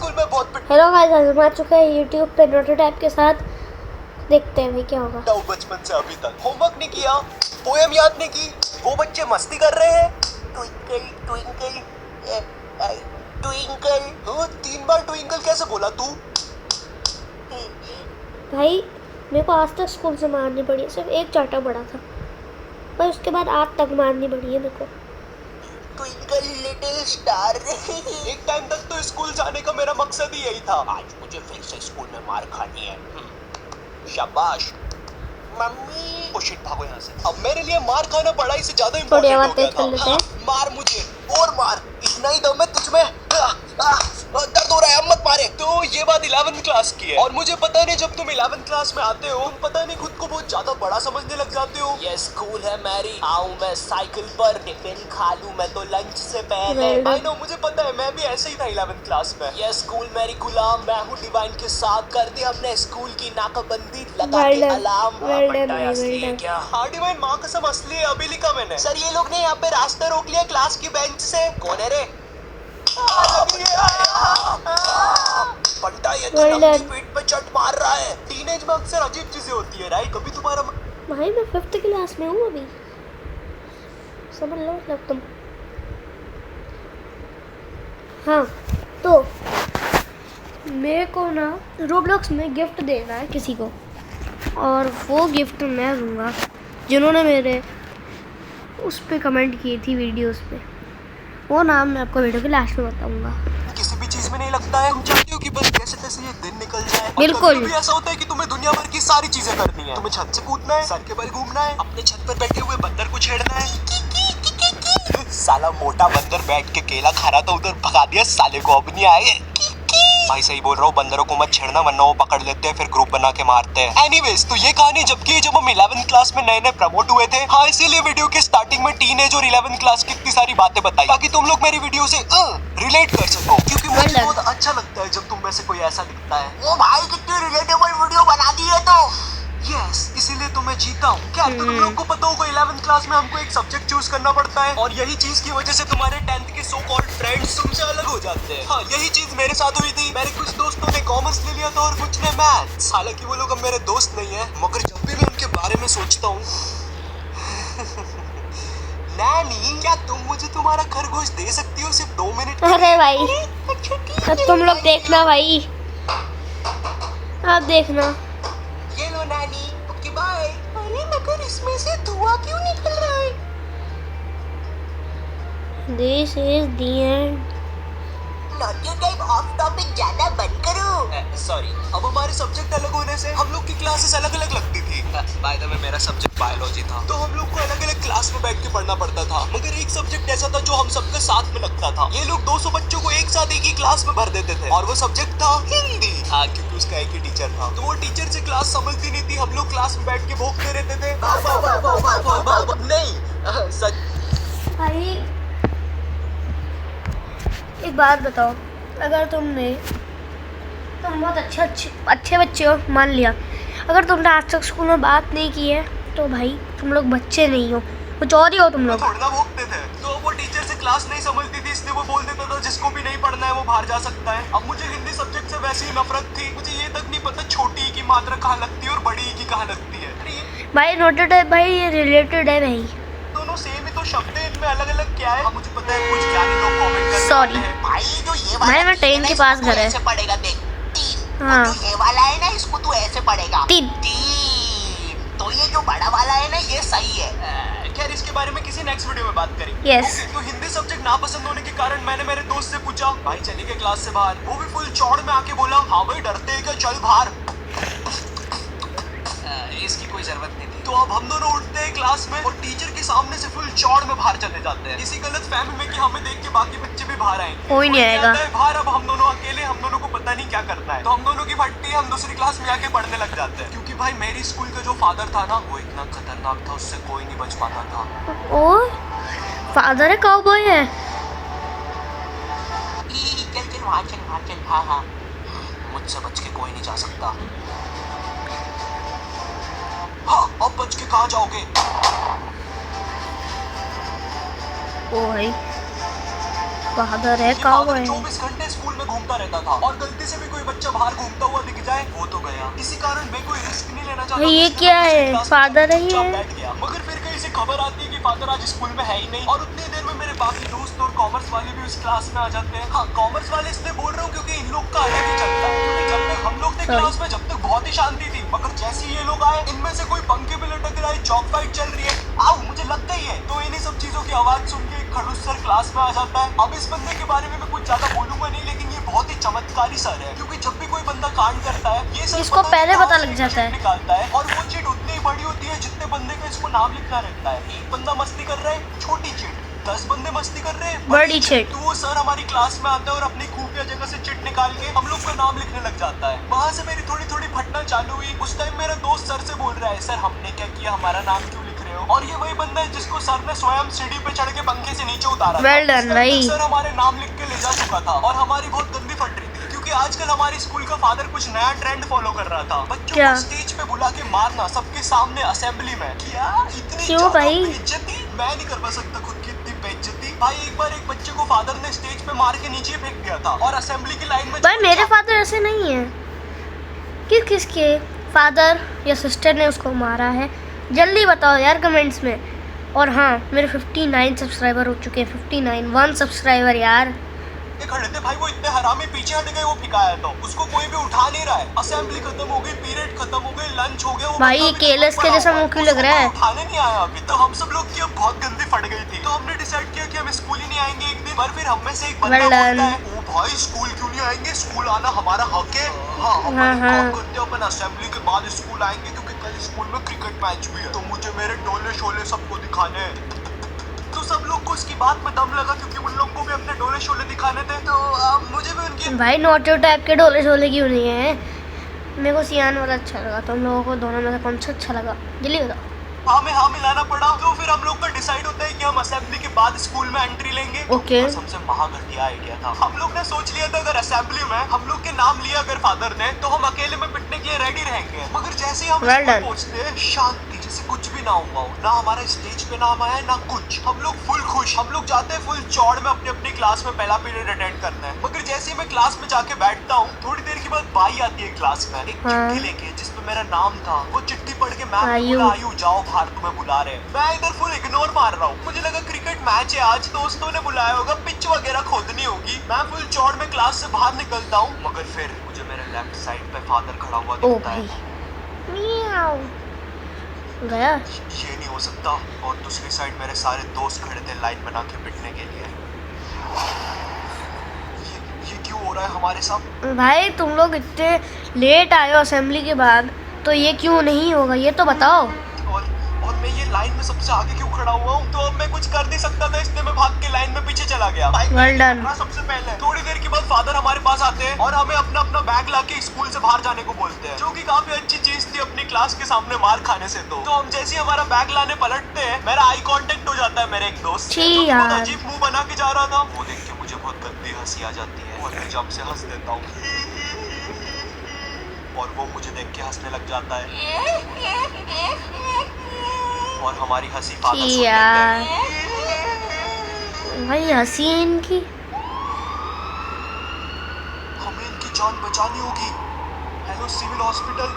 School में बहुत hello guys, आज हम आ चुके हैं यूट्यूब पे नोटोटाइप के साथ। देखते हैं भाई क्या होगा। पिटा हूं बचपन से अभी तक। होमवर्क नहीं किया, पोएम याद नहीं की, वो बच्चे मस्ती कर रहे हैं। ट्विंकल ट्विंकल ट्विंकल, 3 बार ट्विंकल कैसे बोला तू? भाई मेरे को आज तक स्कूल से मारनी पड़ी है, सिर्फ एक चाटा पड़ा था, पर उसके बाद आज तक मारनी पड़ी है मेरे को। Twinkle little star. एक टाइम तक तो स्कूल जाने का मेरा मकसद ही यही था। आज मुझे फिर से स्कूल में मार खानी है। शाबाश मम्मी। ओ शिट, भागो यहाँ से। अब मेरे लिए मार खाना पढ़ाई से ज्यादा इम्पोर्टेंट हो गया था। हाँ, मार मुझे और मार, इतना ही दम है तुझमें। दर्द हो रहा है, मत मारे। तो ये बात 11th क्लास की है, और मुझे पता नहीं जब तुम 11th क्लास में आते हो तुम पता नहीं खुद को बहुत ज्यादा बड़ा समझने लग जाते हो। ये स्कूल है मैरी, आऊं मैं साइकिल पर, टिफिन खा लूं मैं तो लंच से पहले। आई नो, मुझे पता है, मैं भी ऐसे ही था 11th क्लास में। ये स्कूल मेरी गुलाम, मैं हूँ डिवाइन के साथ। कर दी हमने स्कूल की नाकाबंदी, लगा के अलार्म। क्या? हाँ डिवाइन, माँ कसम असली है, अभी लिखा मैंने। सर ये लोग ने यहाँ पे रास्ता रोक लिया क्लास की बेंच से। कौन है रे? बंटा ये तो लंबी पीठ पे चट मार रहा है। टीनेज में अक्सर अजीब चीजें होती है, राइट? कभी तुम्हारा भाई मैं 5th क्लास में हूँ अभी, समझ लो मतलब तुम। हाँ तो मेरे को ना रोब्लॉक्स में गिफ्ट देना है किसी को, और वो गिफ्ट मैं दूंगा जिन्होंने मेरे उस पे कमेंट की थी वीडियोस पे। वो नाम मैं आपको वीडियो के लास्ट में बताऊंगा। किसी भी चीज में नहीं लगता है, तुम चाहते हो कि बस कैसे तैसे ये दिन निकल जाए। बिल्कुल। भी ऐसा होता है कि तुम्हें दुनिया भर की सारी चीजें करनी है। तुम्हें छत से कूदना है, सर के बल घूमना है, अपने छत पर बैठे हुए बंदर को छेड़ना है। साला मोटा बंदर बैठ के केला खा रहा था, उधर भगा दिया साले को, अब नहीं आए। भाई सही बोल रहा हूँ, बंदरों को मत छेड़ना वरना वो पकड़ लेते हैं, फिर ग्रुप बना के मारते हैं। एनीवेज, तो ये कहानी जबकि जब हम 11th क्लास में नए नए प्रमोट हुए थे। हाँ, इसीलिए वीडियो के स्टार्टिंग में टीनेज और 11th क्लास की इतनी सारी बातें बताई ताकि तुम लोग मेरी वीडियो से रिलेट कर सको, क्योंकि मुझे बहुत अच्छा लगता है जब तुम में से कोई ऐसा दिखता है। ओ भाई, कितनी रिलेटेबल वीडियो बना दी है। तो यस, इसीलिए तो मैं जीता हूँ। क्या तुम लोग को पता होगा 11th क्लास में हमको एक सब्जेक्ट चूज करना पड़ता है, और यही चीज की वजह से तुम्हारे 10th के सो कॉल्ड फ्रेंड्स तुमसे अलग हो जाते हैं। हाँ, यही चीज मेरे साथ हुई थी। मेरे कुछ दोस्तों ने कॉमर्स ले लिया था और कुछ ने मैथ्स। हालांकि वो लोग अब मेरे दोस्त नहीं है, मगर जब भी मैं उनके बारे में सोचता हूँ नैनी, क्या तुम मुझे तुम्हारा खरगोश दे सकती हो सिर्फ 2 मिनट? अरे भाई अब तुम लोग देखना भाई, आप देखना। ये लो नैनी, ओके बाय। अरे मगर इसमें से धुआं क्यों निकल रहा है? This is the end. नोटोटाइप ऑफ टॉपिक जाना बंद करो। सॉरी, अब हमारे सब्जेक्ट अलग होने से हम लोग की क्लासेस अलग अलग लगती थी। बाय द वे, मेरा सब्जेक्ट बायोलॉजी था, तो हम लोग को अलग अलग क्लास में बैठ के पढ़ना पड़ता था। मगर एक सब्जेक्ट ऐसा था जो हम सबके साथ में लगता था। ये लोग 200 बच्चों को एक साथ एक ही क्लास में भर देते थे, और वो सब्जेक्ट था हिंदी। हाँ, क्योंकि उसका एक ही टीचर था, तो वो टीचर से क्लास समझती नहीं थी। हम लोग क्लास में बैठ के भोंकते रहते थे। नहीं सच भाई एक बात बताओ, अगर तुम बहुत अच्छे बच्चे हो, मान लिया, अगर तुमने आज तक स्कूल में बात नहीं की है तो भाई तुम लोग बच्चे नहीं हो, कुछ और ही हो तुम लोग। थोड़ा भोंकते थे, तो वो टीचर से क्लास नहीं समझती थी, इसलिए वो बोल देता था जिसको भी नहीं पढ़ना है वो बाहर जा सकता है। अब मुझे हिंदी सब्जेक्ट से वैसी ही नफरत थी, मुझे ये तक नहीं पता छोटी की मात्रा कहाँ लगती है और बड़ी की कहाँ लगती है। भाई नोटेटाइप भाई ये रिलेटेड है भाई, दोनों सेम ही तो शब्द है, इनमें अलग अलग क्या है? मुझे पता है कुछ ज्ञानी लोग कमेंट कर रहे हैं। सॉरी भाई, जो ये भाई, वाला मैं ट्रेन के पास घर है। ऐसे पढ़ेगा, देख 3। हाँ। जो ये वाला है ना, इसको तू ऐसे पढ़ेगा 3। तो ये जो बड़ा वाला है ना, ये सही है। खैर, इसके बारे में किसी नेक्स्ट वीडियो में बात करेंगे। यस। तो हिंदी सब्जेक्ट नापसंद होने के कारण मैंने मेरे दोस्त से पूछा, भाई चली गए क्लास से बाहर? वो भी फुल चौड़ में आके बोला, हाँ भाई डरते हैं क्या, चल बाहर। इसकी कोई जरूरत नहीं थी। तो अब हम दोनों उठते हैं क्लास में और टीचर के सामने से फुल चौड़ में बाहर चले जाते हैं, इसी गलत फहमी में कि हमें देख के बाकी बच्चे भी बाहर आएंगे। कोई नहीं आएगा बाहर। अब हम दोनों अकेले, हम दोनों को पता नहीं क्या करना है, तो हम दोनों की फट्टी हम दूसरी क्लास में आके पढ़ने लग जाते हैं। क्योंकि भाई मेरी स्कूल का जो फादर था ना, वो इतना खतरनाक था, उससे कोई नहीं बच पाता था। ओ फादर है, काउबॉय है। चल वहाँ चल। हाँ, मुझसे बच के कोई नहीं जा सकता। हाँ, अब बच के कहाँ जाओगे? ओ भाई फादर है, काउबॉय है। 24 घंटे स्कूल में घूमता रहता था और गलती से भी कोई बच्चा बाहर घूमता हुआ दिख जाए वो तो गया। इसी कारण मैं कोई रिस्क नहीं लेना चाहता। ये क्या है? फादर है ये? बैठ गया, मगर फिर कहीं से खबर आती है कि फादर आज स्कूल में है ही नहीं और उतनी देर में मेरे बाकी दोस्त और कॉमर्स वाले भी उस क्लास में आ जाते हैं। हाँ, कॉमर्स वाले इसलिए बोल रहा हूँ क्योंकि इन लोग का अलग ही चलता है, क्योंकि जब तक हम लोग थे क्लास में जब तक बहुत ही शांति थी, मगर जैसे ही ये लोग आए इनमें से कोई पंखे पे लटक रहा है, चौक फाइट चल रही है, आओ मुझे लग गई है, तो इन्हीं सब चीजों की आवाज सुन के खड़ूस सर क्लास में आ जाता है। अब इस बंदे के बारे में मैं कुछ ज्यादा बोलूंगा नहीं, लेकिन ये बहुत ही चमत्कारी सर है, क्योंकि जब भी कोई बंदा कांड करता है ये सर इसको पहले पता लग जाता है, निकालता है और वो चीट उतनी ही बड़ी होती है जितने बंदे का इसको नाम लिखना रहता है। एक बंदा मस्ती कर रहा है, छोटी चिट, 10 बंदे मस्ती कर रहे हैं, बड़ी चिट। तो वो सर हमारी क्लास में आता है और अपनी खुफिया जगह से चिट निकाल के हम लोग का नाम लिखने लग जाता है। वहाँ से मेरी थोड़ी थोड़ी फटना चालू हुई। उस टाइम मेरा दोस्त सर से बोल रहा है, सर हमने क्या किया, हमारा नाम क्यों लिख रहे हो? और ये वही बंदा है जिसको सर ने स्वयं सीढ़ी पे चढ़ के पंखे से नीचे उतारा था। Well done, भाई। सर हमारे नाम लिख के ले जा चुका था और हमारी बहुत गंदी फट रही थी, क्योंकि आजकल हमारे स्कूल का फादर कुछ नया ट्रेंड फॉलो कर रहा था, बच्चों क्या? को स्टेज पे बुला के मारना सबके सामने असेंबली में। क्या इतनी क्यों ज्यादा भाई? बेइज्जती? मैं नहीं करवा सकता खुद की इतनी बेइज्जती। भाई एक बार एक बच्चे को फादर ने स्टेज पे मार के नीचे फेंक दिया था और असेंबली की लाइन में भाई मेरे फादर ऐसे नहीं है। किसके फादर या सिस्टर ने उसको मारा है? जल्दी बताओ यार कमेंट्स में। और हाँ, मेरे 59 सब्सक्राइबर हो चुके हैं। 59 1 सब्सक्राइबर यार। खड़े थे भाई, वो इतने हरामी पीछे हट गए, वो फिकाया तो उसको कोई भी उठा नहीं रहा है। असेंबली खत्म हो गई, पीरियड खत्म हो गई, लंच हो गया, वो भाई ये केलस के जैसा मुंह क्यों लग रहा है? उठाने नहीं आया अभी। तो हम सब लोग की अब बहुत गंदी फट गई थी, तो हमने डिसाइड किया कि हम स्कूल ही नहीं आएंगे एक दिन। पर फिर हम में से एक बंदा बोलता है, ओ भाई स्कूल क्यों नहीं आएंगे, स्कूल आना हमारा हक है। हाँ, हम काम करते हैं, अपन असेंबली के बाद स्कूल आएंगे, क्योंकि कल स्कूल में क्रिकेट मैच भी है, तो मुझे मेरे डोले शोले सबको दिखाने हैं। तो सब लोग को उसकी बात में दम लगा, क्योंकि उन लोग को भी अपने डोले शोले दिखाने थे, तो मुझे भी उनकी भाई नोटो टाइप के डोले शोले क्यों नहीं है? मेरे को सियान वाला अच्छा लगा। तुम लोगों को दोनों में से कौन सा अच्छा लगा जल्दी बताओ। हाँ में हाँ मिलाना पड़ा। तो फिर हम लोग का डिसाइड होता है कि हम असेंबली के बाद स्कूल में एंट्री लेंगे। ओके। सबसे महाघटिया आइडिया था। हम लोग ने सोच लिया था अगर असेंबली में हम लोग के नाम लिया अगर फादर ने, तो हम अकेले में पिटने के लिए रेडी रहेंगे। मगर जैसे ही हम स्कूल पहुंचते हैं, शांति, जैसे कुछ भी ना हुआ हो, ना हमारा स्टेज पे नाम आया ना कुछ। हम लोग फुल खुश, हम लोग जाते हैं फुल चौड़ में अपनी अपनी क्लास में पहला पीरियड अटेंड करना है। मगर जैसे ही मैं क्लास में जाके बैठता हूँ, थोड़ी देर के बाद बाई आती है क्लास में एक चिट्ठी लेके, जिसपे मेरा नाम था। वो चिट्ठी पढ़ के मैम बोला, आयु जाओ बाहर, तुम्हें बुला रहे। मैं इधर फुल इग्नोर मार रहा हूँ। मुझे लगा क्रिकेट मैच है आज, दोस्तों ने बुलाया होगा, पिच वगैरह खोदनी होगी। मैं फुल चौड़ में क्लास से बाहर निकलता हूँ, मगर फिर मुझे मेरे लेफ्ट साइड पे फादर खड़ा हुआ दिखता है। गया? ये नहीं हो सकता। और दूसरी साइड मेरे सारे दोस्त खड़े थे लाइन बना के पिटने के लिए। ये क्यों हो रहा है हमारे साथ? भाई तुम लोग इतने लेट आए हो असेंबली के बाद, तो ये क्यों नहीं होगा ये तो बताओ। और मैं ये लाइन में सबसे आगे क्यों खड़ा हुआ हूँ? तो अब मैं कुछ कर नहीं सकता था, इसलिए मैं भाग के लाइन में पीछे चला गया। Well done. सबसे पहले थोड़ी देर के बाद फादर हमारे पास आते हैं और हमें अपना अपना बैग लाके स्कूल से बाहर जाने को बोलते हैं, जो कि काफी अच्छी चीज थी अपनी क्लास के सामने मार खाने से। तो हम जैसे ही हमारा बैग लाने पलटते हैं, मेरा आई कांटेक्ट हो जाता है मेरे एक दोस्त से, जो बहुत अजीब मुंह बना के जा रहा था। वो देख के मुझे बहुत गंदी हंसी आ जाती है और मैं जम से हंस देता हूँ और वो मुझे देख के हंसने लग जाता है और हमारी हंसी फादर सुन लेते हैं। भाई हंसी है इनकी। हमें इनकी जान बचानी होगी। हेलो सिविल हॉस्पिटल,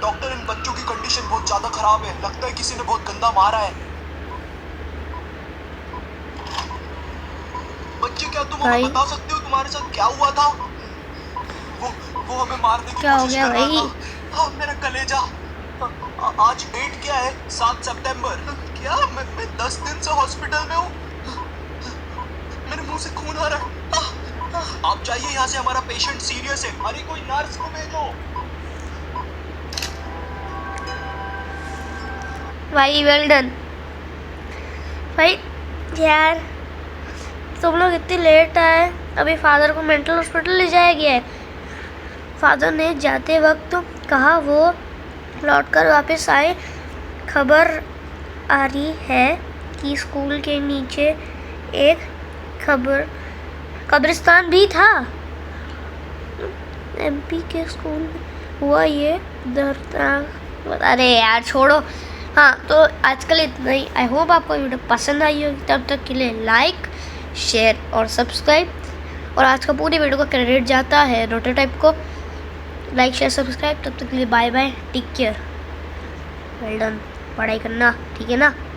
डॉक्टर इन बच्चों की कंडीशन बहुत ज्यादा खराब है, लगता है किसी ने बहुत गंदा मारा है। बच्चे क्या तुम हमें बता सकते हो तुम्हारे साथ क्या हुआ था? वो हमें मारने की कोशिश कर रहा था। हाँ मेरा कलेजा। आज डेट क्या है? 7 सितंबर। क्या मैं 10 दिन से हॉस्पिटल में हूँ। मेरे मुंह से खून आ रहा है। आप जाइए यहाँ से, हमारा पेशेंट सीरियस है। अरे कोई नर्स को भेजो। भाई वेल डन। भाई यार तुम लोग इतने लेट आए, अभी फादर को मेंटल हॉस्पिटल ले जाया गया है। फादर ने जाते वक्त कहा वो लौटकर वापस आए। खबर आ रही है कि स्कूल के नीचे एक कब्रिस्तान भी था। एमपी के स्कूल में हुआ ये दर्दनाक। अरे यार छोड़ो। हाँ तो आज के लिए इतना ही। आई होप आपको वीडियो पसंद आई होगी। तब तक के लिए लाइक शेयर और सब्सक्राइब और आज का पूरी वीडियो का क्रेडिट जाता है रोटोटाइप को। लाइक शेयर सब्सक्राइब, तब तक के लिए bye bye, take care, well done. पढ़ाई करना, ठीक है ना।